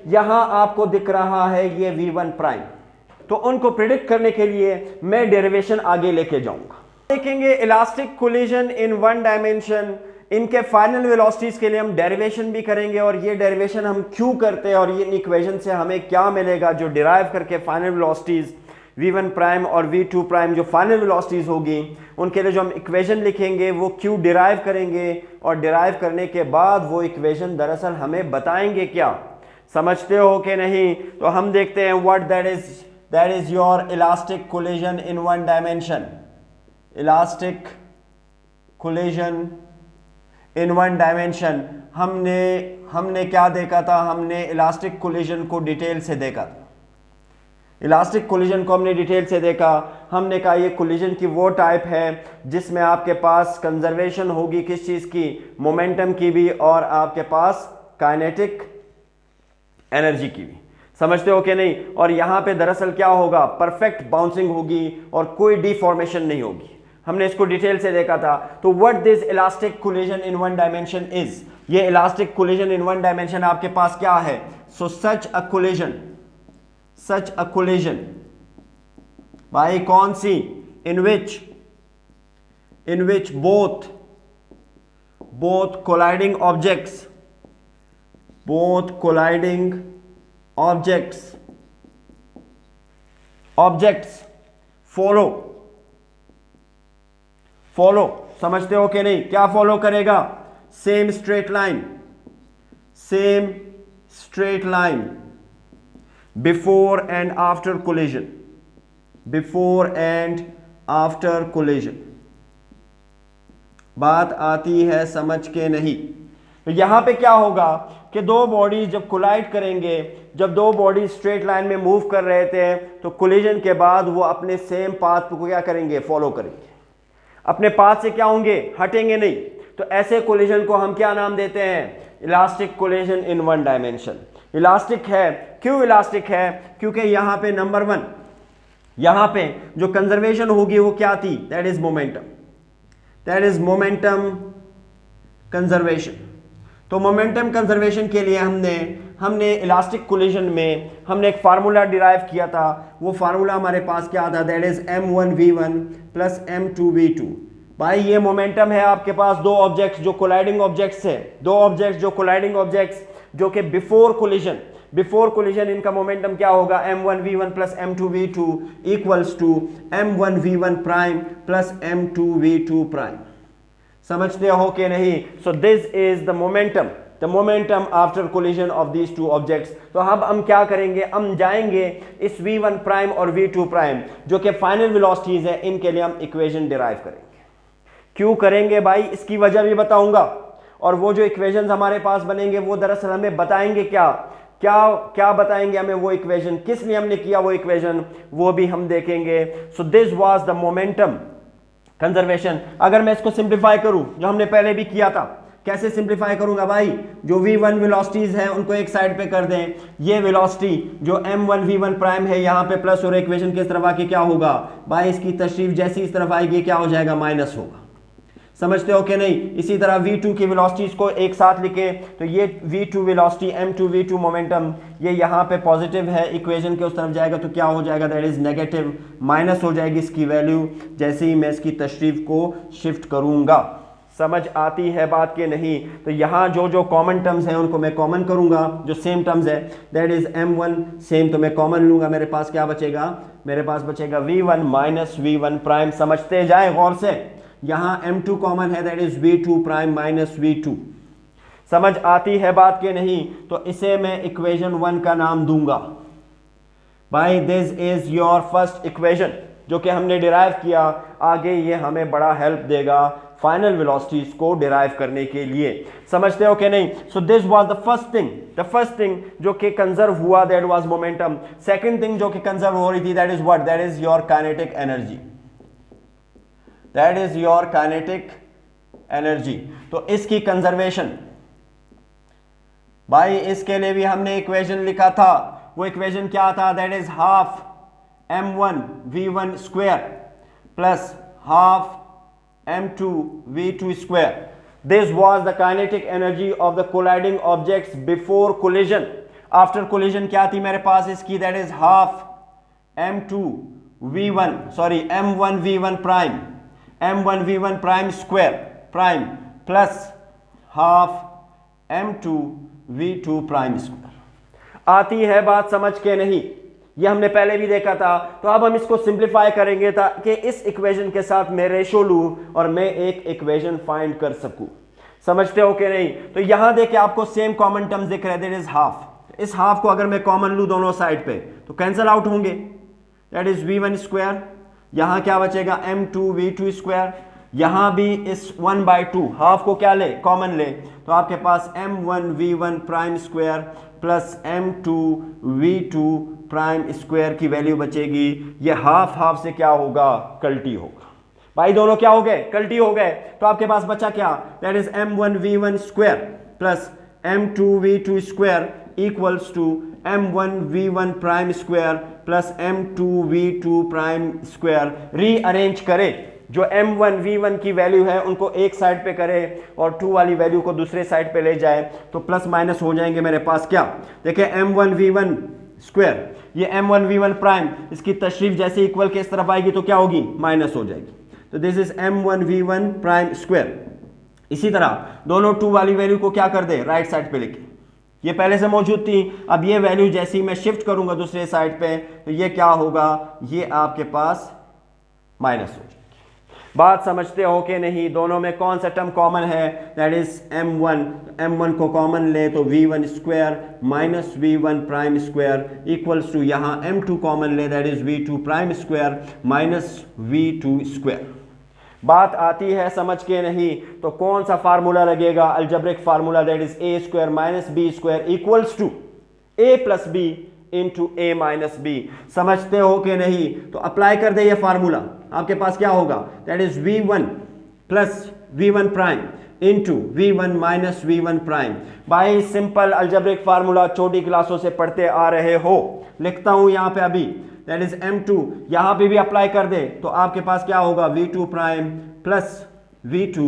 यहां आपको दिख रहा है ये v1 प्राइम, तो उनको प्रिडिक्ट करने के लिए मैं डेरिवेशन आगे लेके जाऊंगा। देखेंगे elastic collision in one dimension, इनके फाइनल वेलोसिटीज के लिए हम डेरिवेशन भी करेंगे और ये डेरिवेशन हम क्यों करते हैं और ये इक्वेशन से हमें क्या मिलेगा, जो डिराइव करके फाइनल वेलोसिटीज v1 प्राइम और v2 प्राइम जो फाइनल वेलोसिटीज होगी उनके लिए जो हम इक्वेशन लिखेंगे वो क्यों डिराइव करेंगे, और डिराइव करने के बाद वो इक्वेशन दरअसल हमें बताएंगे क्या। समझते हो कि नहीं? तो हम देखते हैं what that is your elastic collision in one dimension. Elastic collision in one dimension, हमने क्या देखा था? हमने इलास्टिक कोलिजन को डिटेल से देखा था। इलास्टिक कोलिजन को हमने डिटेल से देखा। हमने कहा ये कोलिजन की वो टाइप है जिसमें आपके पास कंजर्वेशन होगी किस चीज की? मोमेंटम की भी, और आपके पास काइनेटिक एनर्जी की भी। समझते हो कि नहीं? और यहां पे दरअसल क्या होगा? परफेक्ट बाउंसिंग होगी और कोई डिफॉर्मेशन नहीं होगी। हमने इसको डिटेल से देखा था। तो what this elastic collision in one dimension is, ये elastic collision in one dimension आपके पास क्या है? सो सच अ कोलिजन भाई कौन सी? In which both colliding objects follow. समझते हो कि नहीं? क्या फॉलो करेगा? Same straight line before and after collision. बात आती है समझ के नहीं? तो यहां पे क्या होगा कि दो बॉडी जब कोलाइड करेंगे, जब दो बॉडी स्ट्रेट लाइन में मूव कर रहे थे, तो कोलिजन के बाद वो अपने सेम पाथ को क्या करेंगे? फॉलो करेंगे। अपने पाथ से क्या होंगे? हटेंगे नहीं। तो ऐसे कोलिजन को हम क्या नाम देते हैं? Elastic collision in one dimension. Elastic है, क्यों इलास्टिक है? क्योंकि यहां पे नंबर वन, यहां पे जो कंजर्वेशन होगी वो क्या थी? That is momentum conservation. तो मोमेंटम कंजर्वेशन के लिए हमने इलास्टिक कोलिजन में हमने एक फार्मूला डिराइव किया था। वो फार्मूला हमारे पास क्या था? That is m1v1 plus m2v2। भाई ये मोमेंटम है आपके पास दो ऑब्जेक्ट्स जो कोलाइडिंग ऑब्जेक्ट्स है, जो कि बिफोर कोलिजन इनका मोमेंटम क्या होगा? m1v1 plus m2v2 equals to m1v1 prime plus m2v2 prime. समझते हो कि नहीं? So this is the momentum after collision of these two objects. तो अब हम क्या करेंगे? हम जाएंगे इस v1 प्राइम और v2 प्राइम जो कि फाइनल वेलोसिटीज है, इनके लिए हम इक्वेशन डिराइव करेंगे। क्यों करेंगे भाई? इसकी वजह भी बताऊंगा। और वो जो इक्वेशंस हमारे पास बनेंगे वो दरअसल हमें बताएंगे क्या बताएंगे हमें वो इक्वेशन, किस लिए हमने किया वो इक्वेशन, वो भी हम देखेंगे। So this was the momentum conservation. अगर मैं इसको सिंप्लीफाई करूं, जो हमने पहले भी किया था, कैसे सिंप्लीफाई करूंगा भाई? जो v1 वेलोसिटीज हैं उनको एक साइड पे कर दें। ये वेलोसिटी जो m1 v1 प्राइम है यहां पे प्लस और इक्वेशन किस तरफ आके क्या होगा भाई? इसकी तशरीफ जैसी इस तरफ आएगी क्या हो जाएगा? माइनस होगा। समझते हो कि नहीं? इसी तरह v2 की वेलोसिटीज को एक साथ लिखे तो ये v2 वेलोसिटी m2v2 मोमेंटम ये यहाँ पे पॉजिटिव है, इक्वेशन के उस तरफ जाएगा तो क्या हो जाएगा? दैट इज नेगेटिव, माइनस हो जाएगी इसकी वैल्यू जैसे ही मैं इसकी तशरीफ को शिफ्ट करूंगा। समझ आती है बात के नहीं? तो यहाँ जो कॉमन टर्म्स हैं उनको मैं कॉमन करूंगा, जो सेम टर्म्स है दैट इज m1 सेम तो मैं कॉमन लूंगा। मेरे पास क्या बचेगा? मेरे पास बचेगा v1 माइनस v1 प्राइम। समझते जाए गौर से। यहाँ m2 कॉमन है that is v2 prime minus v2। समझ आती है बात के नहीं? तो इसे मैं इक्वेशन 1 का नाम दूंगा भाई। This is your first equation जो कि हमने डिराइव किया। आगे ये हमें बड़ा हेल्प देगा फाइनल वेलोसिटीज को डिराइव करने के लिए। समझते हो कि नहीं? So this was the first thing जो कि कंजर्व हुआ, that was momentum. Second thing जो कि कंजर्व हो रही थी that is what? That is your kinetic energy. तो इसकी कंजर्वेशन भाई, इसके लिए भी हमने इक्वेशन लिखा था। वो इक्वेशन क्या था? That is half m1 v1 square plus half m2 v2 square. This was the kinetic energy of the colliding objects before collision. After collision क्या थी मेरे पास इसकी, that is half m2v1 sorry m1v1 prime, m1v1 prime square prime plus half m2v2 prime square. आती है बात समझ के नहीं, ये हमने पहले भी देखा था। तो अब हम इसको सिंप्लीफाई करेंगे ताकि इस इक्वेशन के साथ मैं रेशो लूं और मैं एक इक्वेशन फाइंड कर सकूं। समझते हो कि नहीं? तो यहां देखिए आपको सेम कॉमन टर्म्स दिख रहे हैं, दैट इज हाफ। इस हाफ को अगर मैं कॉमन लूं दोनों साइड पे तो कैंसिल आउट होंगे, दैट इज v1 स्क्वायर। यहां क्या बचेगा m2v2 स्क्वायर। यहां भी इस 1/2 हाफ को क्या ले, कॉमन ले, तो आपके पास m1v1 prime square plus m2v2 prime square की वैल्यू बचेगी। ये हाफ हाफ से क्या होगा, कल्टी होगा। भाई दोनों क्या हो गए, कल्टी हो गए। तो आपके पास बचा क्या, that is m1v1 square plus m2v2 square equals to m1v1 prime square plus m2v2 prime square. Rearrange करें, जो m1v1 की वैल्यू है उनको एक साइड पे करे और 2 वाली वैल्यू को दूसरे साइड पे ले जाए तो प्लस माइनस हो जाएंगे मेरे पास। क्या देखिए m1v1 स्क्वायर, ये m1v1 प्राइम, इसकी तशरीफ जैसे इक्वल के इस तरफ आएगी तो क्या होगी, माइनस हो जाएगी। तो this is m1v1 prime square. इसी तरह दोनों 2 वाली वैल्यू को क्या कर दे, राइट साइड पे लिखे। ये पहले से मौजूद थी, अब ये वैल्यू जैसी मैं शिफ्ट करूंगा दूसरे साइड पे तो ये क्या होगा, ये आपके पास माइनस हो जाएगी। बात समझते हो कि नहीं? दोनों में कौन सा टर्म कॉमन है, दैट इज m1 को कॉमन ले तो v1 square minus v1 prime square equals to यहाँ m2 कॉमन ले, that is v2 prime square minus v2 square. बात आती है समझ के नहीं? तो कौन सा फार्मूला लगेगा, algebraic formula, that is a square minus b square equals to a plus b into a minus b। समझते हो कि नहीं? तो अप्लाई कर दे ये फार्मूला, आपके पास क्या होगा, that is v1 plus v1 prime into v1 minus v1 prime. By simple algebraic formula छोटी क्लासों से पढ़ते आ रहे हो, लिखता हूं यहां पे अभी, दैट इज m2 यहां पे भी अप्लाई कर दे तो आपके पास क्या होगा, v2 prime plus v2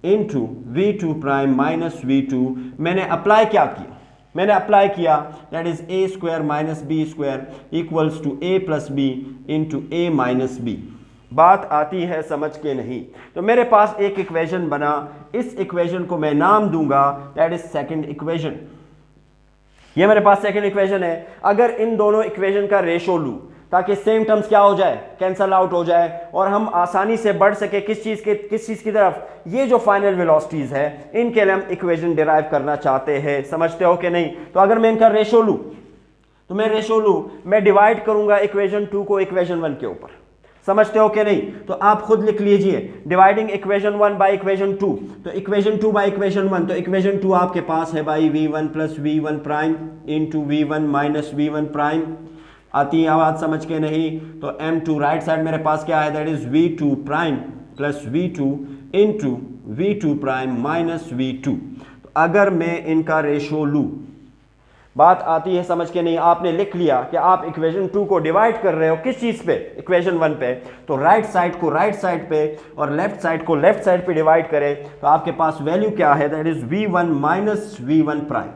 into v2 prime minus v2। मैंने अप्लाई क्या किया, मैंने अप्लाई किया that is a square minus b square equals to a plus b into a minus b। बात आती है समझ के नहीं? तो मेरे पास एक इक्वेशन बना, इस इक्वेशन को मैं नाम दूंगा दैट इज सेकंड इक्वेशन। ये मेरे पास सेकंड इक्वेशन है। अगर इन दोनों इक्वेशन का रेशो लूं ताकि सेम टर्म्स क्या हो जाए, कैंसल आउट हो जाए और हम आसानी से बढ़ सके किस चीज की तरफ, ये जो फाइनल वेलोसिटीज है इनके लिए हम इक्वेशन डिराइव करना चाहते हैं। समझते हो कि नहीं? तो अगर मैं इनका रेशो लूं तो मैं डिवाइड करूंगा इक्वेशन 2 को इक्वेशन 1 के ऊपर। समझते हो कि नहीं? तो आप खुद लिख लीजिए, डिवाइडिंग इक्वेशन 1 बाय इक्वेशन 2, तो इक्वेशन 2 बाय इक्वेशन 1, तो इक्वेशन 2 आपके पास है by v1 plus v1 prime into v1 minus v1 prime. आती है आवाज समझ के नहीं? तो m2 राइट साइड मेरे पास क्या है, that is v2 prime plus v2 into v2 prime minus v2। तो अगर मैं इनका रेशो लूं, बात आती है समझ के नहीं? आपने लिख लिया कि आप इक्वेशन 2 को डिवाइड कर रहे हो किस चीज पे, इक्वेशन 1 पे, तो राइट साइड को राइट साइड पे और लेफ्ट साइड को लेफ्ट साइड पे डिवाइड करें तो आपके पास वैल्यू क्या है, that is v1 minus v1 prime.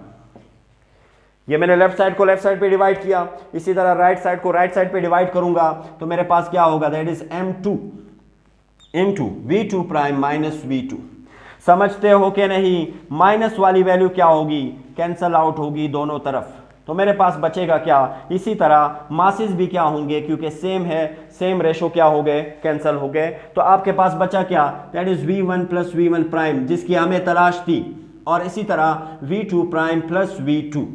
ये मैंने लेफ्ट साइड को लेफ्ट साइड पे डिवाइड किया, इसी तरह राइट साइड को राइट साइड पे डिवाइड करूंगा तो मेरे पास क्या होगा, that is m2 into v2 prime minus v2। समझते हो कि नहीं? माइनस वाली वैल्यू क्या होगी, कैंसल आउट होगी दोनों तरफ, तो मेरे पास बचेगा क्या, इसी तरह मासेस भी क्या होंगे क्योंकि सेम है, सेम रेशो क्या हो गए, कैंसल हो गए। तो आपके पास बचा क्या, that is v1 plus v1 prime जिसकी हमें तलाश थी, और इसी तरह v2 प्राइम प्लस v2।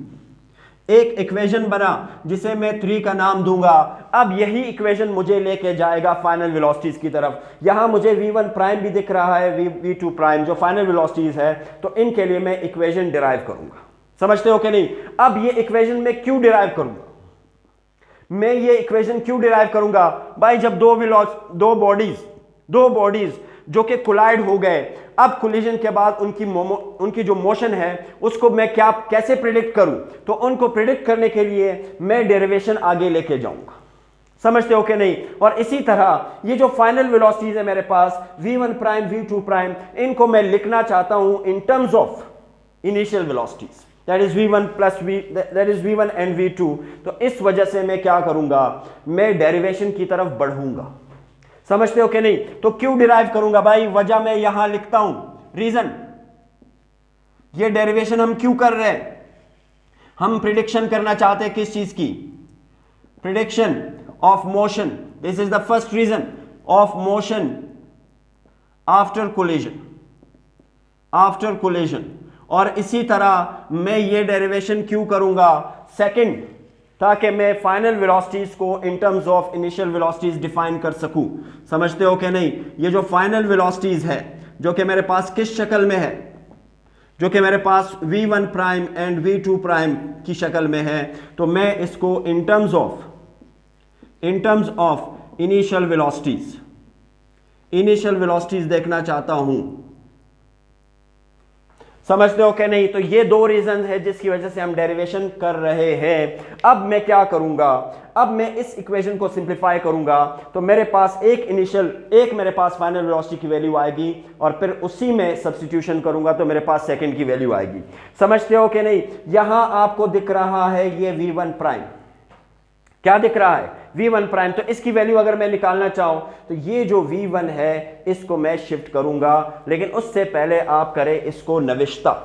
एक इक्वेशन बना जिसे मैं 3 का नाम दूंगा। अब यही इक्वेशन मुझे लेके जाएगा फाइनल वेलोसिटीज की तरफ। यहां मुझे v1 प्राइम भी दिख रहा है, v2 प्राइम जो फाइनल वेलोसिटीज है, तो इनके लिए मैं इक्वेशन डिराइव करूंगा। समझते हो कि नहीं? अब ये इक्वेशन मैं क्यों डिराइव करूंगा, मैं ये इक्वेशन क्यों डिराइव करूंगा भाई, जब दो बॉडीज जो कि कोलाइड हो गए, अब कोलिजन के बाद उनकी जो मोशन है उसको मैं कैसे प्रिडिक्ट करूं, तो उनको प्रिडिक्ट करने के लिए मैं डेरिवेशन आगे लेके जाऊंगा। समझते हो कि नहीं? और इसी तरह ये जो फाइनल वेलोसिटीज है मेरे पास v1 प्राइम v2 प्राइम, इनको मैं लिखना चाहता हूं in terms of initial velocities. That is v1 plus that is v1 and v2। तो इस वजह से मैं क्या करूंगा, मैं डेरिवेशन की तरफ बढ़ूंगा। समझते हो कि नहीं? तो क्यों डिराइव करूंगा भाई, वजह मैं यहां लिखता हूं, रीजन। ये डेरिवेशन हम क्यों कर रहे हैं, हम प्रिडिक्शन करना चाहते हैं किस चीज की, prediction of motion. This is the first reason of motion after collision, after collision. और इसी तरह मैं ये डेरिवेशन क्यों करूंगा, सेकंड, ताकि मैं फाइनल वेलोसिटीज को in terms of initial velocities define कर सकूं। समझते हो कि नहीं? ये जो फाइनल वेलोसिटीज है जो कि मेरे पास किस शक्ल में है, जो कि मेरे पास v1 prime and v2 prime की शक्ल में है, तो मैं इसको in terms of initial velocities देखना चाहता हूं। समझते हो कि नहीं? तो ये दो रीजन है जिसकी वजह से हम डेरिवेशन कर रहे हैं। अब मैं क्या करूंगा, अब मैं इस इक्वेशन को सिंप्लीफाई करूंगा, तो मेरे पास एक मेरे पास फाइनल वेलोसिटी की वैल्यू आएगी और फिर उसी में सब्स्टिट्यूशन करूंगा तो मेरे पास सेकंड की वैल्यू आएगी। समझते हो कि नहीं? यहां आपको दिख रहा है ये v1 प्राइम, क्या दिख रहा है, v1 प्राइम। तो इसकी वैल्यू अगर मैं निकालना चाहूं तो ये जो v1 है इसको मैं शिफ्ट करूंगा, लेकिन उससे पहले आप करें इसको नविश्ता।